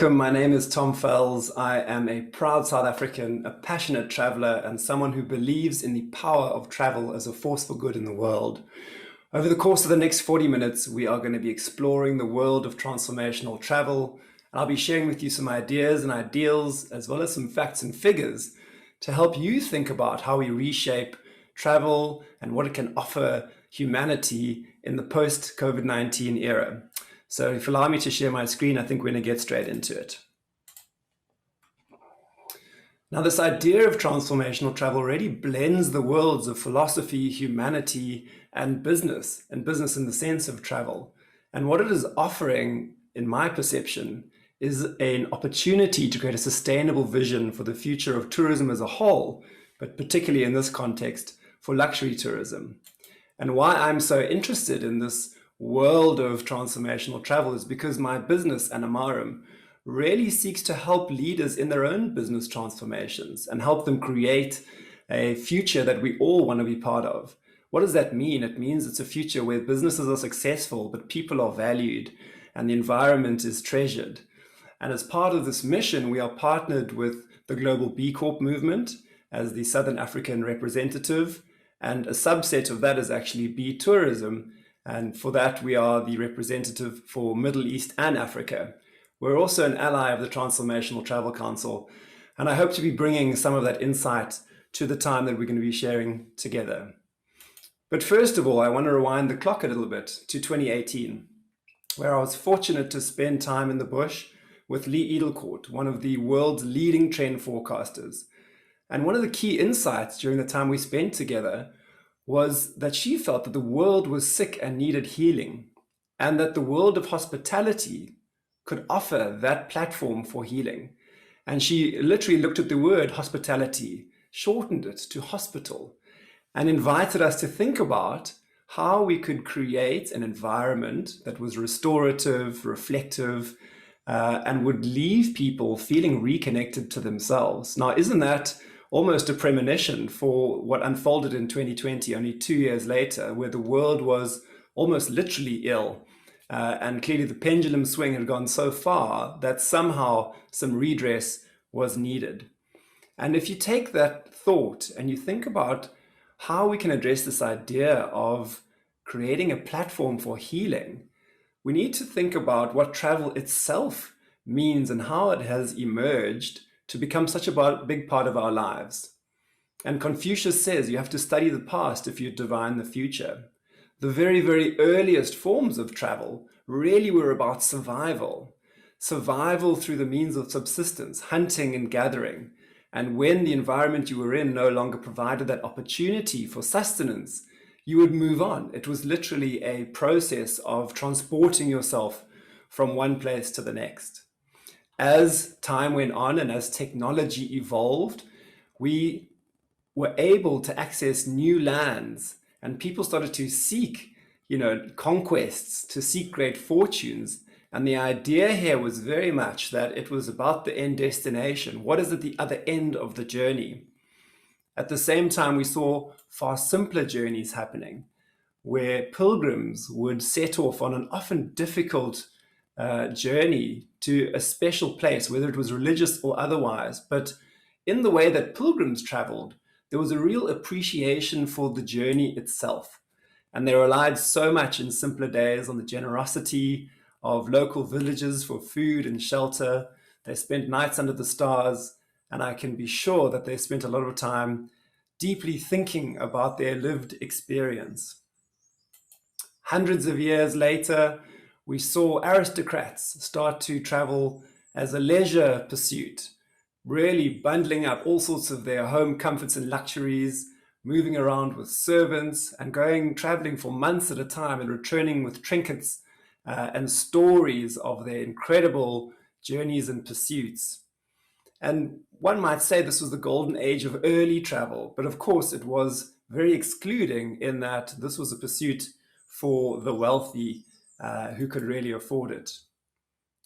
Welcome, my name is Tom Fels. I am a proud South African, a passionate traveler, and someone who believes in the power of travel as a force for good in the world. Over the course of the next 40 minutes, we are going to be exploring the world of transformational travel, and I'll be sharing with you some ideas and ideals, as well as some facts and figures to help you think about how we reshape travel and what it can offer humanity in the post-COVID-19 era. So if you allow me to share my screen, I think we're going to get straight into it. Now, this idea of transformational travel really blends the worlds of philosophy, humanity, and business in the sense of travel. And what it is offering, in my perception, is an opportunity to create a sustainable vision for the future of tourism as a whole, but particularly in this context, for luxury tourism. And why I'm so interested in this world of transformational travel is because my business, Anamarum, really seeks to help leaders in their own business transformations and help them create a future that we all want to be part of. What does that mean? It means it's a future where businesses are successful, but people are valued and the environment is treasured. And as part of this mission, we are partnered with the Global B Corp movement as the Southern African representative, and a subset of that is actually B Tourism. And for that, we are the representative for Middle East and Africa. We're also an ally of the Transformational Travel Council, and I hope to be bringing some of that insight to the time that we're going to be sharing together. But first of all, I want to rewind the clock a little bit to 2018, where I was fortunate to spend time in the bush with Lee Edelcourt, one of the world's leading trend forecasters. And one of the key insights during the time we spent together was that she felt that the world was sick and needed healing, and that the world of hospitality could offer that platform for healing. And she literally looked at the word hospitality, shortened it to hospital, and invited us to think about how we could create an environment that was restorative, reflective, and would leave people feeling reconnected to themselves. Now, isn't that almost a premonition for what unfolded in 2020, only 2 years later, where the world was almost literally ill. And clearly the pendulum swing had gone so far that somehow some redress was needed. And if you take that thought and you think about how we can address this idea of creating a platform for healing, we need to think about what travel itself means and how it has emerged to become such a big part of our lives. And Confucius says you have to study the past if you divine the future. The very, very earliest forms of travel really were about survival. Survival through the means of subsistence, hunting and gathering. And when the environment you were in no longer provided that opportunity for sustenance, you would move on. It was literally a process of transporting yourself from one place to the next. As time went on and as technology evolved, we were able to access new lands, and people started to seek, conquests, to seek great fortunes. And the idea here was very much that it was about the end destination. What is at the other end of the journey? At the same time, we saw far simpler journeys happening, where pilgrims would set off on an often difficult journey to a special place, whether it was religious or otherwise. But in the way that pilgrims traveled, there was a real appreciation for the journey itself. And they relied so much in simpler days on the generosity of local villages for food and shelter. They spent nights under the stars, and I can be sure that they spent a lot of time deeply thinking about their lived experience. Hundreds of years later, we saw aristocrats start to travel as a leisure pursuit, really bundling up all sorts of their home comforts and luxuries, moving around with servants and traveling for months at a time and returning with trinkets and stories of their incredible journeys and pursuits. And one might say this was the golden age of early travel, but of course it was very excluding in that this was a pursuit for the wealthy who could really afford it.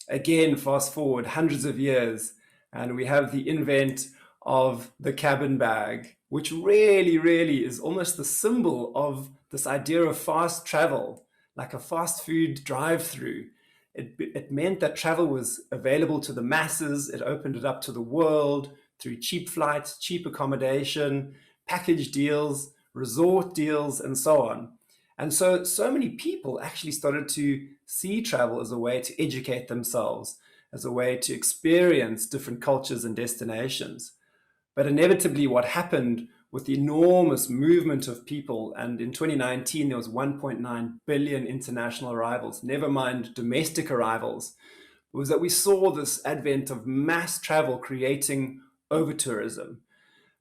Again, fast forward hundreds of years, and we have the invent of the cabin bag, which really, really is almost the symbol of this idea of fast travel, like a fast food drive-through. It meant that travel was available to the masses. It opened it up to the world through cheap flights, cheap accommodation, package deals, resort deals, and so on. And so many people actually started to see travel as a way to educate themselves, as a way to experience different cultures and destinations. But inevitably, what happened with the enormous movement of people, and in 2019, there was 1.9 billion international arrivals, never mind domestic arrivals, was that we saw this advent of mass travel creating over tourism,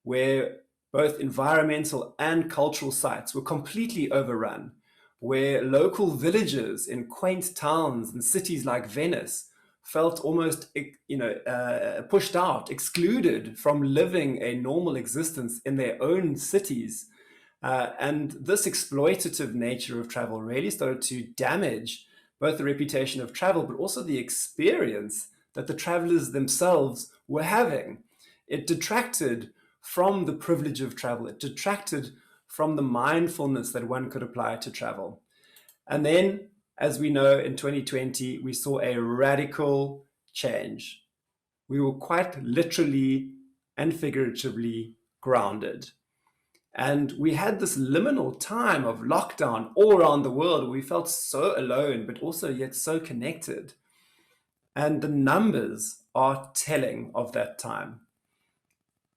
where both environmental and cultural sites were completely overrun, where local villages in quaint towns and cities like Venice felt almost pushed out, excluded from living a normal existence in their own cities. And this exploitative nature of travel really started to damage both the reputation of travel, but also the experience that the travelers themselves were having. It detracted from the privilege of travel. It detracted from the mindfulness that one could apply to travel. And then, as we know, in 2020, we saw a radical change. We were quite literally and figuratively grounded. And we had this liminal time of lockdown all around the world where we felt so alone, but also yet so connected. And the numbers are telling of that time.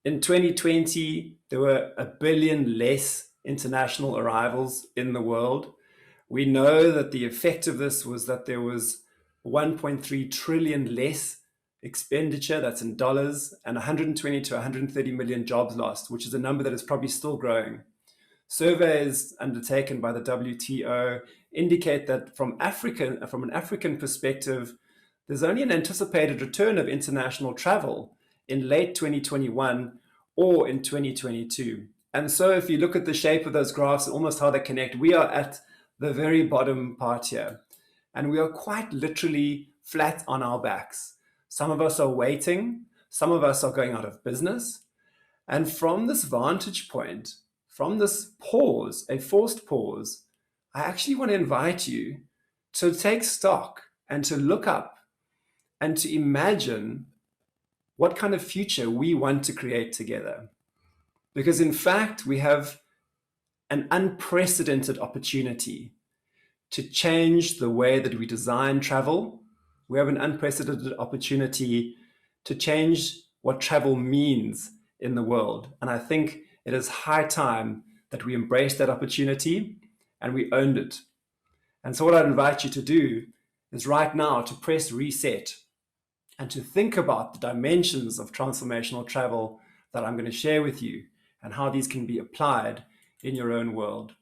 In 2020, there were 1 billion less international arrivals in the world. We know that the effect of this was that there was 1.3 trillion less expenditure, that's in dollars, and 120 to 130 million jobs lost, which is a number that is probably still growing. Surveys undertaken by the WTO indicate that from an African perspective, there's only an anticipated return of international travel in late 2021 or in 2022. And so if you look at the shape of those graphs, almost how they connect, we are at the very bottom part here. And we are quite literally flat on our backs. Some of us are waiting, some of us are going out of business. And from this vantage point, from this pause, a forced pause, I actually want to invite you to take stock and to look up and to imagine what kind of future we want to create together. Because in fact, we have an unprecedented opportunity to change the way that we design travel. We have an unprecedented opportunity to change what travel means in the world. And I think it is high time that we embrace that opportunity and we owned it. And so what I'd invite you to do is right now to press reset and to think about the dimensions of transformational travel that I'm going to share with you and how these can be applied in your own world.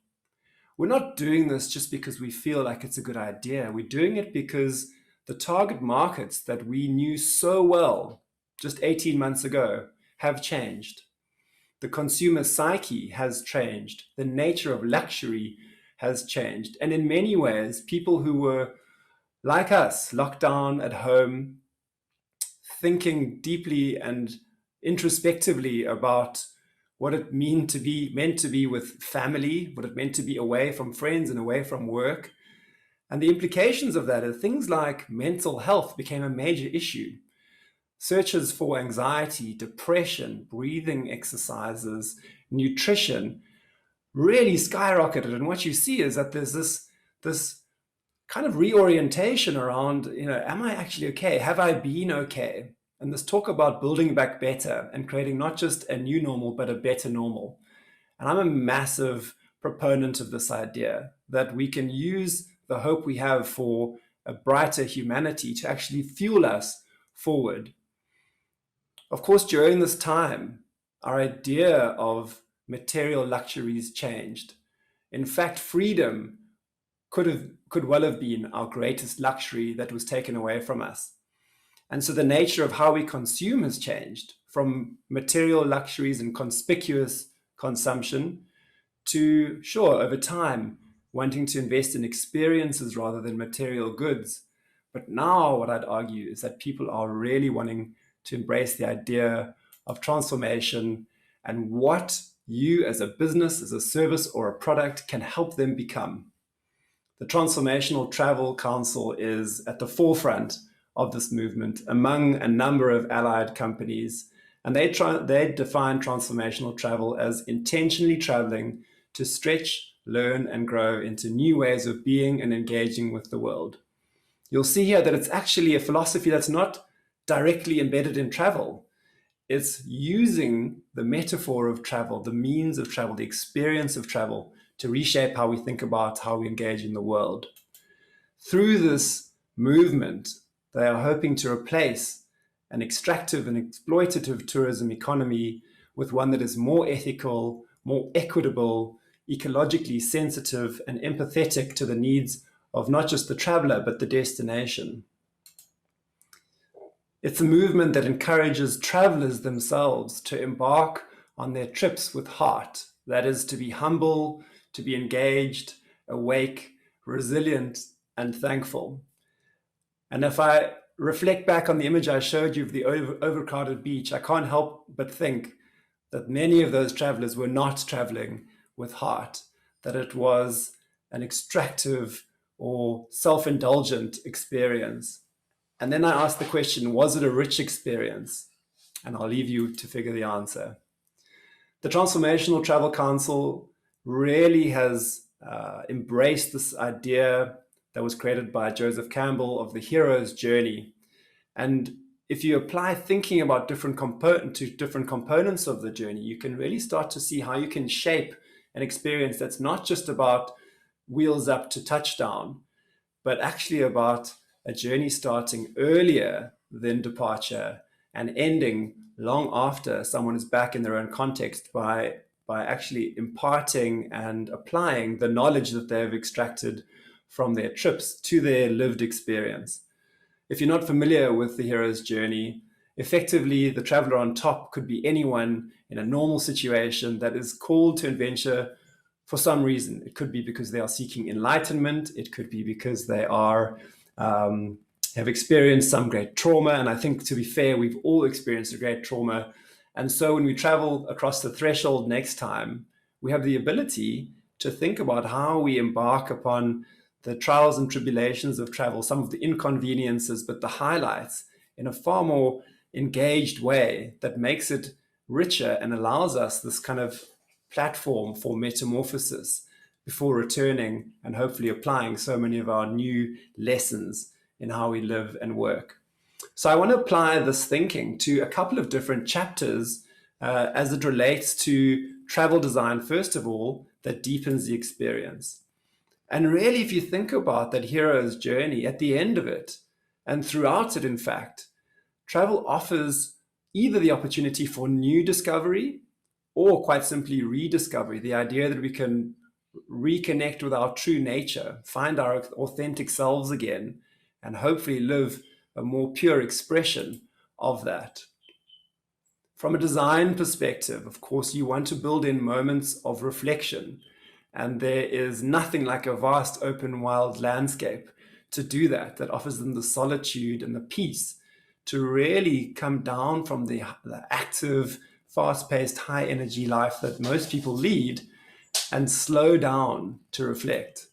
We're not doing this just because we feel like it's a good idea. We're doing it because the target markets that we knew so well just 18 months ago have changed. The consumer psyche has changed. The nature of luxury has changed. And in many ways, people who were like us, locked down at home, thinking deeply and introspectively about what it meant to be with family, what it meant to be away from friends and away from work. And the implications of that are things like mental health became a major issue. Searches for anxiety, depression, breathing exercises, nutrition really skyrocketed. And what you see is that there's this kind of reorientation around, am I actually okay? Have I been okay? And this talk about building back better and creating not just a new normal, but a better normal. And I'm a massive proponent of this idea that we can use the hope we have for a brighter humanity to actually fuel us forward. Of course, during this time, our idea of material luxuries changed. In fact, freedom could well have been our greatest luxury that was taken away from us. And so the nature of how we consume has changed from material luxuries and conspicuous consumption to, sure, over time, wanting to invest in experiences rather than material goods. But now what I'd argue is that people are really wanting to embrace the idea of transformation and what you as a business, as a service or a product can help them become. The Transformational Travel Council is at the forefront of this movement among a number of allied companies. And they define transformational travel as intentionally traveling to stretch, learn, and grow into new ways of being and engaging with the world. You'll see here that it's actually a philosophy that's not directly embedded in travel. It's using the metaphor of travel, the means of travel, the experience of travel to reshape how we think about how we engage in the world. Through this movement, they are hoping to replace an extractive and exploitative tourism economy with one that is more ethical, more equitable, ecologically sensitive, and empathetic to the needs of not just the traveler, but the destination. It's a movement that encourages travelers themselves to embark on their trips with heart. That is, to be humble, to be engaged, awake, resilient, and thankful. And if I reflect back on the image I showed you of the overcrowded beach, I can't help but think that many of those travelers were not traveling with heart, that it was an extractive or self-indulgent experience. And then I asked the question, was it a rich experience? And I'll leave you to figure the answer. The Transformational Travel Council really has embraced this idea that was created by Joseph Campbell of the hero's journey. And if you apply thinking about different components of the journey, you can really start to see how you can shape an experience that's not just about wheels up to touchdown, but actually about a journey starting earlier than departure and ending long after someone is back in their own context by actually imparting and applying the knowledge that they've extracted from their trips to their lived experience. If you're not familiar with the hero's journey, effectively the traveler on top could be anyone in a normal situation that is called to adventure for some reason. It could be because they are seeking enlightenment. It could be because they are have experienced some great trauma. And I think, to be fair, we've all experienced a great trauma. And so when we travel across the threshold next time, we have the ability to think about how we embark upon the trials and tribulations of travel, some of the inconveniences, but the highlights in a far more engaged way that makes it richer and allows us this kind of platform for metamorphosis before returning and hopefully applying so many of our new lessons in how we live and work. So I want to apply this thinking to a couple of different chapters as it relates to travel design, first of all, that deepens the experience. And really, if you think about that hero's journey, at the end of it, and throughout it, in fact, travel offers either the opportunity for new discovery or quite simply rediscovery, the idea that we can reconnect with our true nature, find our authentic selves again, and hopefully live a more pure expression of that. From a design perspective, of course, you want to build in moments of reflection. And there is nothing like a vast, open, wild landscape to do that, that offers them the solitude and the peace to really come down from the active, fast-paced, high-energy life that most people lead and slow down to reflect.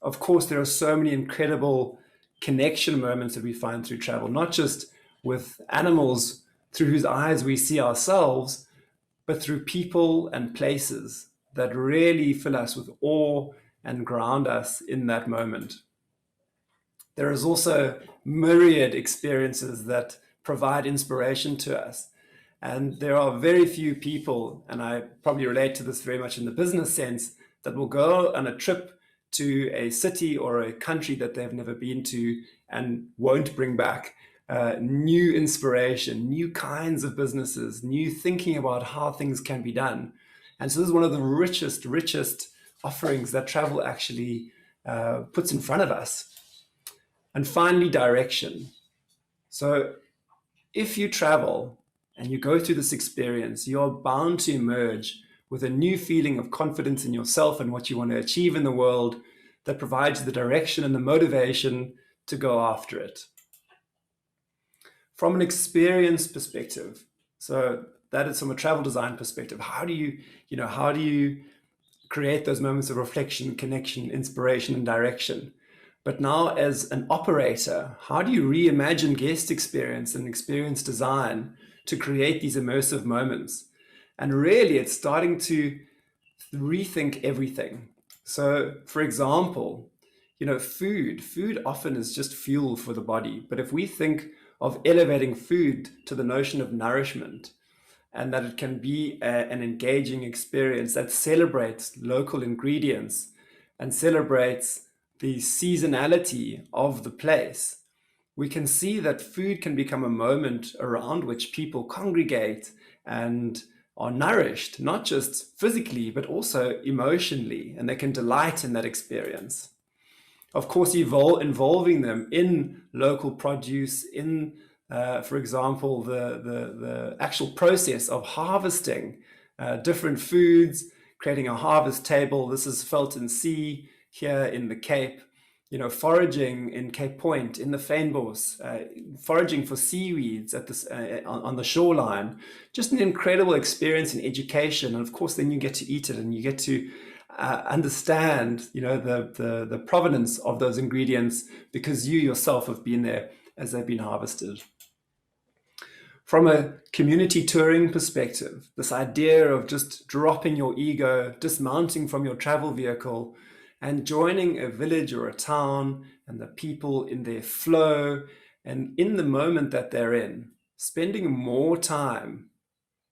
Of course, there are so many incredible connection moments that we find through travel, not just with animals through whose eyes we see ourselves, but through people and places that really fill us with awe and ground us in that moment. There is also myriad experiences that provide inspiration to us. And there are very few people, and I probably relate to this very much in the business sense, that will go on a trip to a city or a country that they've never been to and won't bring back new inspiration, new kinds of businesses, new thinking about how things can be done. And so this is one of the richest offerings that travel actually puts in front of us. And finally, direction. So if you travel and you go through this experience, you're bound to emerge with a new feeling of confidence in yourself and what you want to achieve in the world that provides the direction and the motivation to go after it. From an experience perspective, so that is from a travel design perspective, how do you create those moments of reflection, connection, inspiration, and direction. But now, as an operator, how do you reimagine guest experience and experience design to create these immersive moments? And really, it's starting to rethink everything. So, for example, food often is just fuel for the body. But if we think of elevating food to the notion of nourishment, and that it can be an engaging experience that celebrates local ingredients and celebrates the seasonality of the place, we can see that food can become a moment around which people congregate and are nourished, not just physically, but also emotionally, and they can delight in that experience. Of course, involving them in local produce, in, for example, the actual process of harvesting different foods, creating a harvest table. This is felt in sea here in the Cape, foraging in Cape Point, in the Fynbos, foraging for seaweeds at this, on the shoreline. Just an incredible experience in education. And of course, then you get to eat it and you get to understand, the provenance of those ingredients because you yourself have been there as they've been harvested. From a community touring perspective, this idea of just dropping your ego, dismounting from your travel vehicle, and joining a village or a town and the people in their flow and in the moment that they're in, spending more time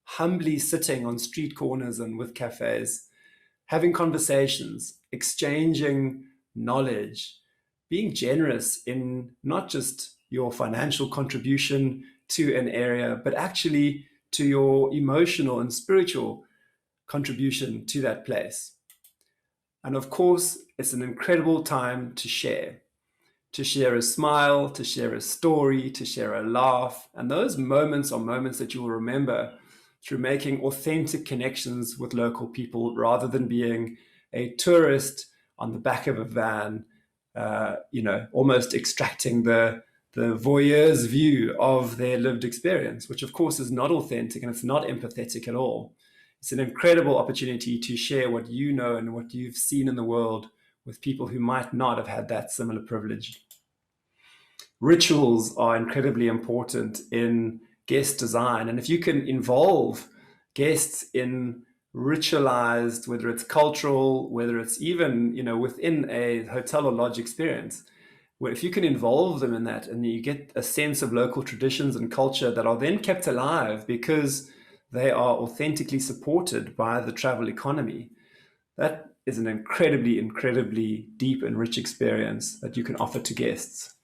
humbly sitting on street corners and with cafes, having conversations, exchanging knowledge, being generous in not just your financial contribution to an area, but actually to your emotional and spiritual contribution to that place. And of course, it's an incredible time to share a smile, to share a story, to share a laugh. And those moments are moments that you will remember through making authentic connections with local people rather than being a tourist on the back of a van, almost extracting the voyeur's view of their lived experience, which of course is not authentic and it's not empathetic at all. It's an incredible opportunity to share what you know and what you've seen in the world with people who might not have had that similar privilege. Rituals are incredibly important in guest design. And if you can involve guests in ritualized, whether it's cultural, whether it's even, within a hotel or lodge experience, where if you can involve them in that and you get a sense of local traditions and culture that are then kept alive because they are authentically supported by the travel economy, that is an incredibly, incredibly deep and rich experience that you can offer to guests.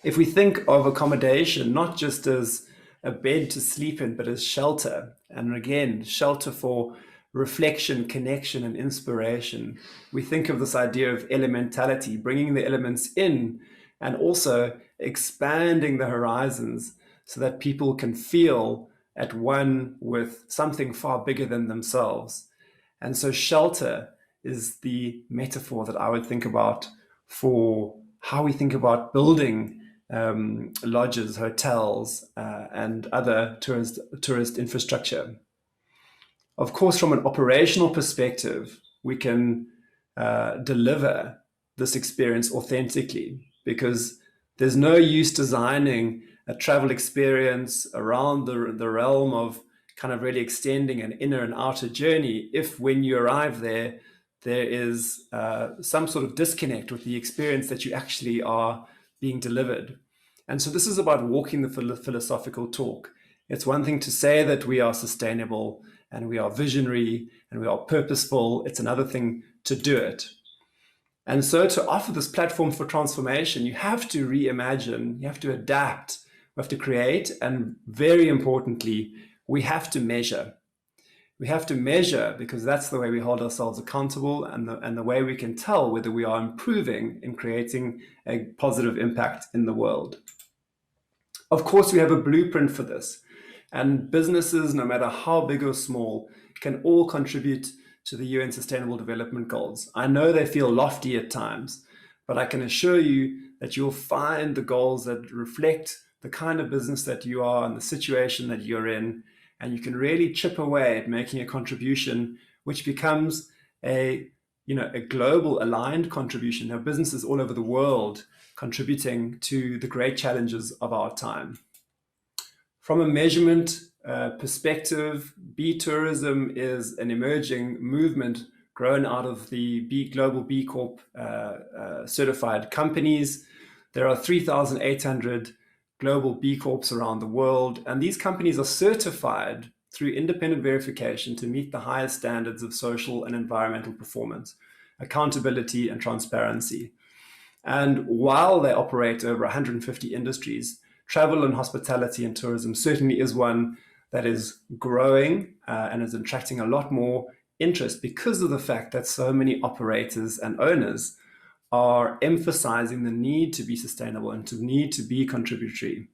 If we think of accommodation, not just as a bed to sleep in, but as shelter, and again, shelter for reflection, connection, and inspiration, we think of this idea of elementality, bringing the elements in and also expanding the horizons so that people can feel at one with something far bigger than themselves. And so shelter is the metaphor that I would think about for how we think about building lodges, hotels, and other tourist infrastructure. Of course, from an operational perspective, we can deliver this experience authentically because there's no use designing a travel experience around the realm of kind of really extending an inner and outer journey if when you arrive there is some sort of disconnect with the experience that you actually are being delivered. And so this is about walking the philosophical talk. It's one thing to say that we are sustainable and we are visionary and we are purposeful. It's another thing to do it. And so to offer this platform for transformation, you have to reimagine, you have to adapt, we have to create, and very importantly, we have to measure. We have to measure because that's the way we hold ourselves accountable and the way we can tell whether we are improving in creating a positive impact in the world. Of course, we have a blueprint for this, and businesses, no matter how big or small, can all contribute to the UN Sustainable Development Goals. I know they feel lofty at times, but I can assure you that you'll find the goals that reflect the kind of business that you are and the situation that you're in, and you can really chip away at making a contribution which becomes a a global aligned contribution. There are businesses all over the world contributing to the great challenges of our time. From a measurement perspective, bee tourism is an emerging movement grown out of the global B Corp certified companies. There are 3,800 global B Corps around the world, and these companies are certified through independent verification to meet the highest standards of social and environmental performance, accountability, and transparency. And while they operate over 150 industries, travel and hospitality and tourism certainly is one that is growing and is attracting a lot more interest because of the fact that so many operators and owners are emphasizing the need to be sustainable and to need to be contributory.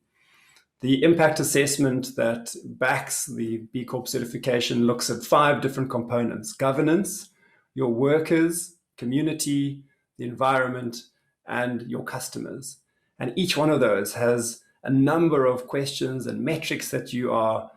The impact assessment that backs the B Corp certification looks at 5 different components: governance, your workers, community, the environment, and your customers. And each one of those has a number of questions and metrics that you are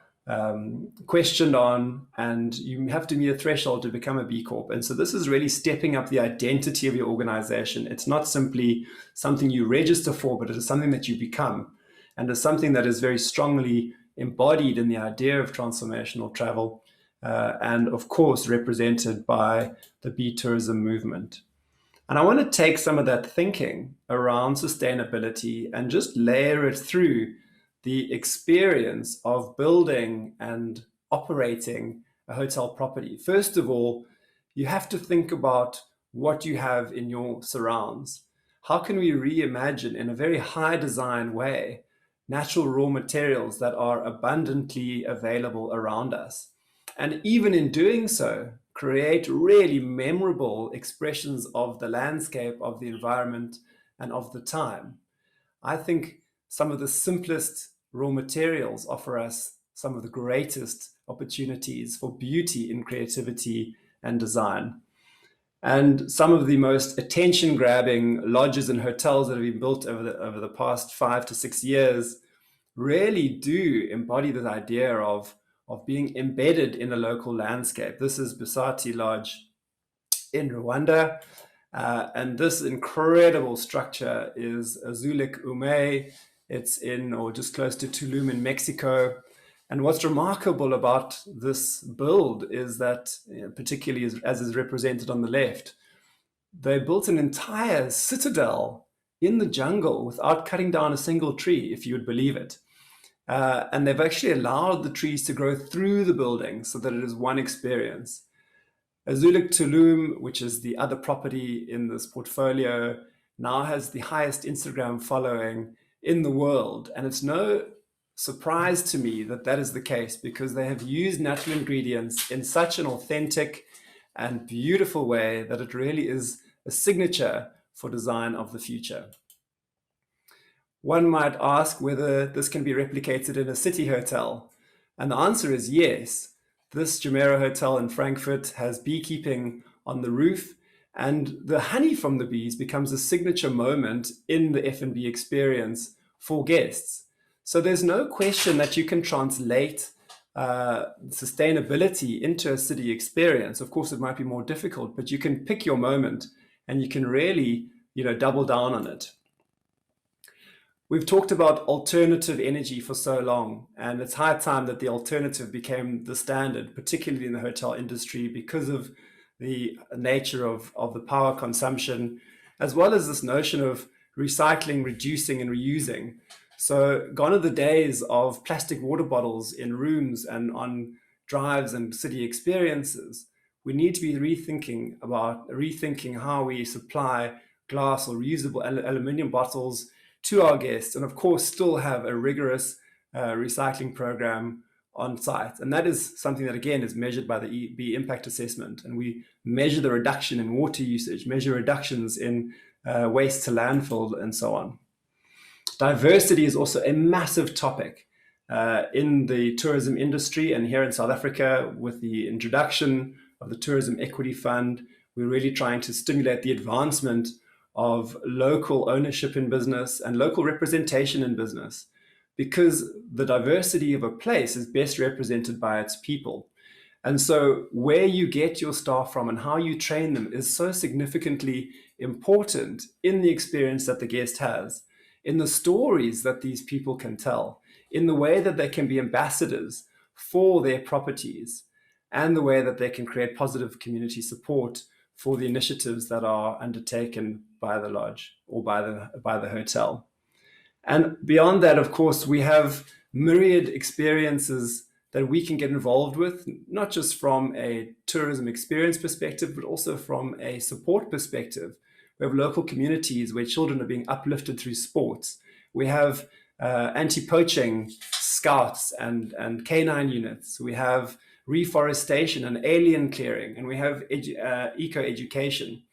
questioned on, and you have to meet a threshold to become a B Corp. And so this is really stepping up the identity of your organization. It's not simply something you register for, but it is something that you become. And it's something that is very strongly embodied in the idea of transformational travel, and of course represented by the bee tourism movement. And I want to take some of that thinking around sustainability and just layer it through the experience of building and operating a hotel property. First of all, you have to think about what you have in your surrounds. How can we reimagine in a very high design way natural raw materials that are abundantly available around us? And even in doing so, create really memorable expressions of the landscape, of the environment, and of the time. I think some of the simplest raw materials offer us some of the greatest opportunities for beauty in creativity and design. And some of the most attention-grabbing lodges and hotels that have been built over the past 5 to 6 years really do embody this idea of being embedded in a local landscape. This is Busati Lodge in Rwanda. And this incredible structure is Azulik Ume. It's in or just close to Tulum in Mexico. And what's remarkable about this build is that, particularly as is represented on the left, they built an entire citadel in the jungle without cutting down a single tree, if you would believe it. And they've actually allowed the trees to grow through the building so that it is one experience. Azulik Tulum, which is the other property in this portfolio, now has the highest Instagram following in the world. And it's no surprise to me that that is the case, because they have used natural ingredients in such an authentic and beautiful way that it really is a signature for design of the future. One might ask whether this can be replicated in a city hotel. And the answer is yes. This Jumeirah Hotel in Frankfurt has beekeeping on the roof, and the honey from the bees becomes a signature moment in the F&B experience for guests. So there's no question that you can translate sustainability into a city experience. Of course, it might be more difficult, but you can pick your moment and you can really, double down on it. We've talked about alternative energy for so long, and it's high time that the alternative became the standard, particularly in the hotel industry, because of the nature of the power consumption, as well as this notion of recycling, reducing, and reusing. So gone are the days of plastic water bottles in rooms and on drives and city experiences. We need to be rethinking how we supply glass or reusable aluminium bottles to our guests, and of course still have a rigorous recycling program on site. And that is something that, again, is measured by the EB impact assessment. And we measure the reduction in water usage, measure reductions in waste to landfill, and so on. Diversity is also a massive topic in the tourism industry, and here in South Africa, with the introduction of the Tourism Equity Fund, we're really trying to stimulate the advancement of local ownership in business and local representation in business, because the diversity of a place is best represented by its people. And so where you get your staff from and how you train them is so significantly important in the experience that the guest has, in the stories that these people can tell, in the way that they can be ambassadors for their properties, and the way that they can create positive community support for the initiatives that are undertaken by the lodge or by the hotel. And beyond that, of course, we have myriad experiences that we can get involved with, not just from a tourism experience perspective, but also from a support perspective. We have local communities where children are being uplifted through sports. We have anti-poaching scouts and canine units. We have reforestation and alien clearing, and we have eco-education.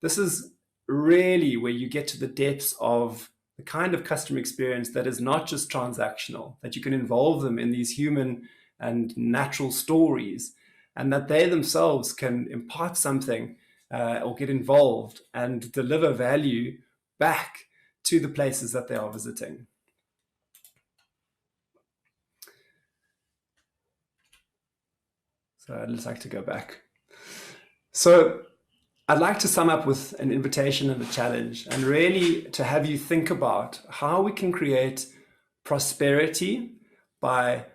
This is really where you get to the depths of the kind of customer experience that is not just transactional, that you can involve them in these human and natural stories, and that they themselves can impart something or get involved and deliver value back to the places that they are visiting. So I'd just like to go back. So I'd like to sum up with an invitation and a challenge, and really to have you think about how we can create prosperity by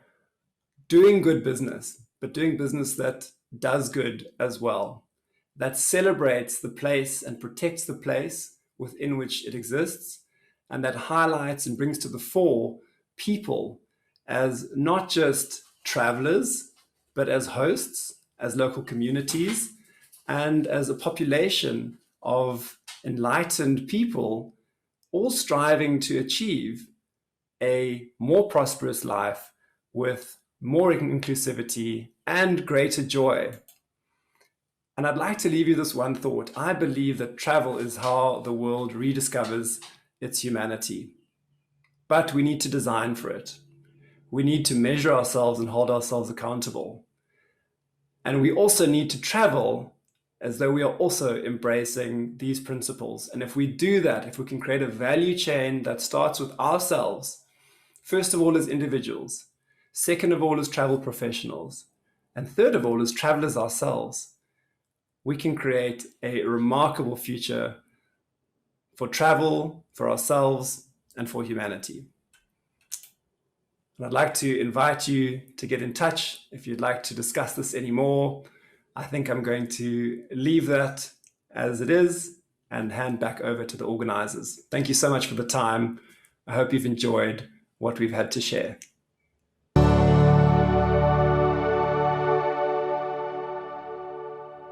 doing good business, but doing business that does good as well, that celebrates the place and protects the place within which it exists, and that highlights and brings to the fore people as not just travelers, but as hosts, as local communities, and as a population of enlightened people, all striving to achieve a more prosperous life with more inclusivity and greater joy. And I'd like to leave you this one thought. I believe that travel is how the world rediscovers its humanity. But we need to design for it. We need to measure ourselves and hold ourselves accountable. And we also need to travel as though we are also embracing these principles. And if we do that, if we can create a value chain that starts with ourselves, first of all as individuals, second of all as travel professionals, and third of all as travelers ourselves, we can create a remarkable future for travel, for ourselves, and for humanity. And I'd like to invite you to get in touch if you'd like to discuss this anymore. I think I'm going to leave that as it is and hand back over to the organizers. Thank you so much for the time. I hope you've enjoyed what we've had to share.